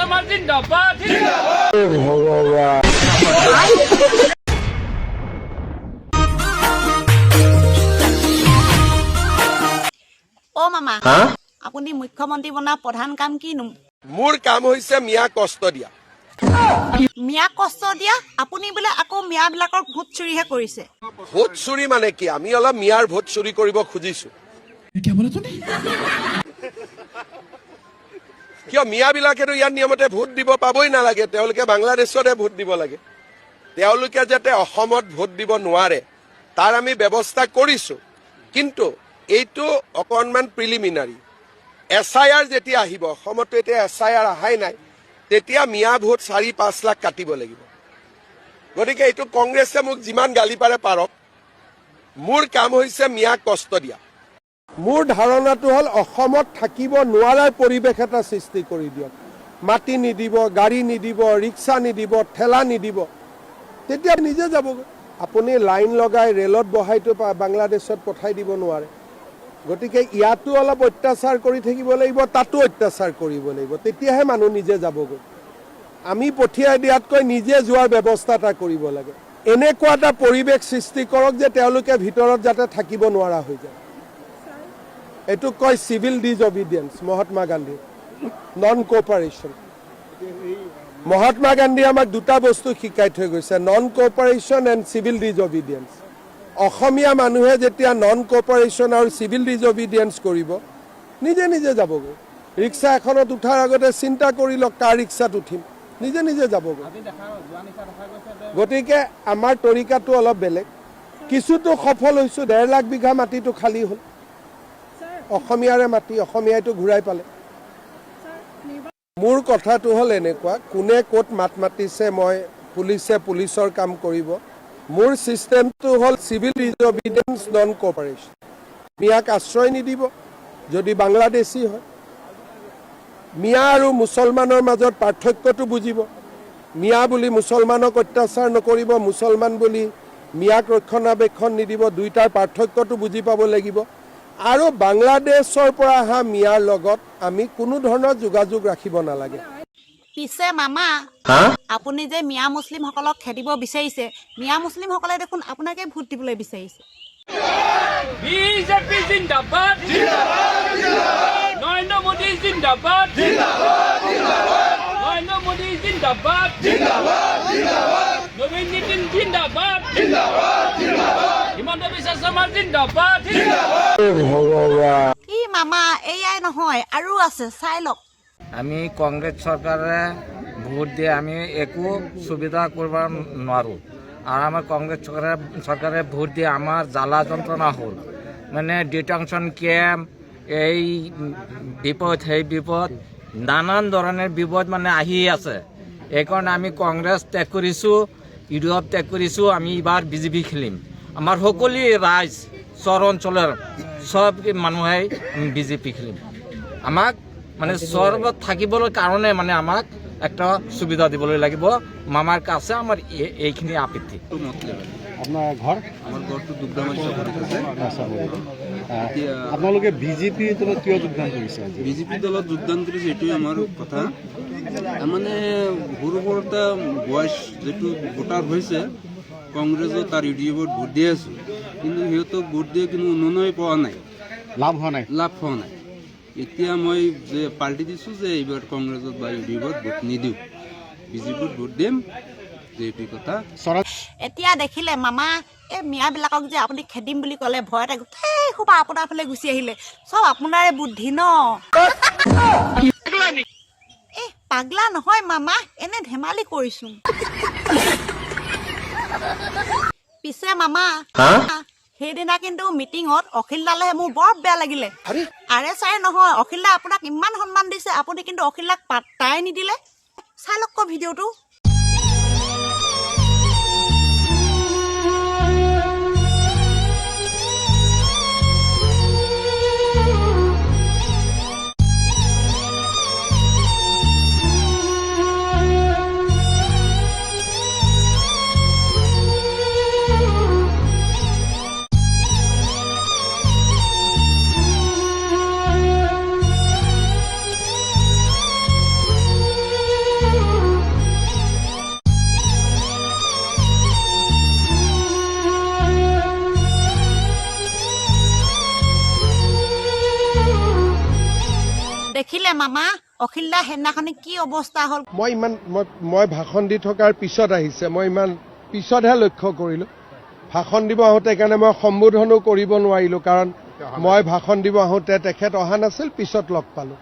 সমাজ জিন্দাবাদ ভগবান ও মামা আপুনি মুখ্যমন্ত্ৰী বনা প্ৰধান কাম কিনো? মোৰ কাম হৈছে মিয়া কষ্ট দিয়া। মিয়া কষ্ট দিয়া? আপুনি বোলে আকৌ মিয়াবিলাকৰ ভোট চুৰিহে কৰিছে। ভোট চুৰি মানে কি? আমি অলপ মিয়াৰ ভোট চুৰি কৰিব খুজিছো। কিয় মিয়াবিলাকেতো ইয়াৰ নিয়মতে ভোট দিব পাবই নালাগে, তেওঁলোকে বাংলাদেশতে ভোট দিব লাগে। তেওঁলোকে যাতে অসমত ভোট দিব নোৱাৰে তাৰ আমি ব্যৱস্থা কৰিছো, কিন্তু এইটো অকণমান প্ৰিলিমিনাৰী। SIR যেতিয়া আহিব, অসমতো এতিয়া SIR অহাই নাই, তেতিয়া মিয়া ভোট 4-5 লাখ কাটিব লাগিব। গতিকে এইটো কংগ্ৰেছে মোক যিমান গালি পাৰে পাৰক, মোৰ কাম হৈছে মিয়া কষ্ট দিয়া। মোৰ ধাৰণাটো হ'ল অসমত থাকিব নোৱাৰাৰ পৰিৱেশ এটা সৃষ্টি কৰি দিয়ক। মাটি নিদিব, গাড়ী নিদিব, ৰিক্সা নিদিব, ঠেলা নিদিব, তেতিয়া নিজে যাবগৈ। আপুনি লাইন লগাই ৰেলত বহাইতো বাংলাদেশত পঠাই দিব নোৱাৰে। গতিকে ইয়াতো অলপ অত্যাচাৰ কৰি থাকিব লাগিব, তাতো অত্যাচাৰ কৰিব লাগিব, তেতিয়াহে মানুহ নিজে যাবগৈ। আমি পঠিয়াই দিয়াতকৈ নিজে যোৱাৰ ব্যৱস্থা এটা কৰিব লাগে। এনেকুৱা এটা পৰিৱেশ সৃষ্টি কৰক যে তেওঁলোকে ভিতৰত যাতে থাকিব নোৱাৰা হৈ যায়। এইটো কয় civil disobedience. Mahatma Gandhi non cooperation. Mahatma Gandhi আমাক দুটা বস্তু শিকাই থৈ গৈছে, non cooperation and civil disobedience. Asomiya মানুহে যেতিয়া নন কোঅপাৰেশ্যন আৰু চিভিল ডিজঅবিডিয়েন্স কৰিব, নিজে নিজে যাবগৈ। ৰিক্সা এখনত উঠাৰ আগতে চিন্তা কৰি লওক কাৰ ৰিক্সাত উঠিম, নিজে নিজে যাবগৈ। গতিকে আমাৰ তৰিকাটো অলপ বেলেগ। কিছুতো সফল হৈছোঁ, 1.5 লাখ বিঘা মাটিটো খালী হ'ল। অসমীয়াৰে মাটি, অসমীয়াইটো ঘূৰাই পালে। মোৰ কথাটো হ'ল এনেকুৱা, কোনে ক'ত মাত মাতিছে, মই পুলিচে পুলিচৰ কাম কৰিব। মোৰ ছিষ্টেমটো হ'ল চিভিল ডিজঅবিডিয়েন্স নন কোঅপাৰেশ্যন। মিয়াক আশ্ৰয় নিদিব যদি বাংলাদেশী হয়। মিয়া আৰু মুছলমানৰ মাজত পাৰ্থক্যটো বুজিব। মিয়া বুলি মুছলমানক অত্যাচাৰ নকৰিব, মুছলমান বুলি মিয়াক ৰক্ষণাবেক্ষণ নিদিব। দুইটাৰ পাৰ্থক্যটো বুজি পাব লাগিব। আৰু বাংলাদেশৰ পৰা অহা মিয়াৰ লগত আমি কোনো ধৰণৰ যোগাযোগ ৰাখিব নালাগে। পিছে মামা, আপুনি যে মিয়া মুছলিমসকলক খেদিব বিচাৰিছে, মিয়া মুছলিমসকলে দেখোন আপোনাকে ভোট দিবলৈ বিচাৰিছে। বিজেপি জিন্দাবাদ নৰেন্দ্ৰ মোদী জিন্দাবাদ নৰেন্দ্ৰ মোদী জিন্দাবাদ নবীন নীতিন জিন্দাবাদ হিমন্ত বিশ্ব শৰ্মা জিন্দাবাদ। ভগবান কি মামা, এয়াই নহয় আৰু আছে, চাই লওক। আমি কংগ্ৰেছ চৰকাৰে ভোট দিয়ে আমি একো সুবিধা কৰিব নোৱাৰোঁ। আৰু আমাৰ কংগ্ৰেছ চৰকাৰে ভোট দিয়ে আমাৰ জ্বালা যন্ত্ৰণা হ'ল, মানে ডিটেনশ্যন কেম্প, এই বিপদ সেই বিপদ, নানান ধৰণৰ বিপদ মানে আহি আছে। এইকাৰণে আমি কংগ্ৰেছ ত্যাগ কৰিছোঁ, ইউৰোপ ত্যাগ কৰিছোঁ। আমি এইবাৰ বিজেপি খেলিম। আমাৰ সকলো ৰাইজ চৰ অঞ্চলৰ চব মানুহে বিজেপি খেলিম। আমাক মানে চৰ্বত থাকিবলৈ কাৰণে মানে আমাক একটা সুবিধা দিবলৈ লাগিব। মামাৰ কাছে আমাৰ এইখিনি আপত্তি। আপোনাৰ ঘৰ? আমাৰ ঘৰটো দুগ্ধামাত্ৰা আপোনালোকে বিজেপি দলত কিয় যোগদান কৰিছে? বিজেপি দলত যোগদান কৰিছে, এইটোৱে আমাৰ কথা। তাৰমানে সৰু সৰু এটা বয়স যিটো ভোটাৰ হৈছে, কংগ্ৰেছৰ তাৰ ইউডিএফত ভোট দি আছোঁ, কিন্তু সিহঁতক ভোট দিয়ে কিন্তু উন্নয়ন পোৱা নাই, লাভ হোৱা নাই। এতিয়া মই যে পাৰ্টি দিছোঁ যে এইবাৰ কংগ্ৰেছত বা ইউডিএফত ভোট নিদিওঁ, বিজেপিত ভোট দিম, যে এইটো কথা। এতিয়া দেখিলে মামা, এই মিয়াবিলাকক যে আপুনি খেদিম বুলি ক'লে, ভয়তে গোটেই সোপা আপোনাৰ ফালে গুচি আহিলে। চব আপোনাৰে বুদ্ধি ন? পাগলা নহয় মামা, এনে ধেমালি কৰিছোঁ। পিছে মামা, সেইদিনা কিন্তু মিটিঙত অখিলদালেহে মোৰ বৰ বেয়া লাগিলে। আৰে চাই নহয়, অখিলদা আপোনাক ইমান সন্মান দিছে, আপুনি কিন্তু অখিলদাক পাত্তাই নিদিলে। চাই লওক ভিডিঅ'টো। দেখিলে মামা অখিল দা সেইদিনাখনি কি অৱস্থা হ'ল মই ভাষণ দি থকাৰ পিছত আহিছে মই ইমান পিছতহে লক্ষ্য কৰিলোঁ ভাষণ দিব আহোঁতে সেইকাৰণে মই সম্বোধনো কৰিব নোৱাৰিলোঁ কাৰণ মই ভাষণ দিব আহোঁতে তেখেত অহা নাছিল পিছত লগ পালোঁ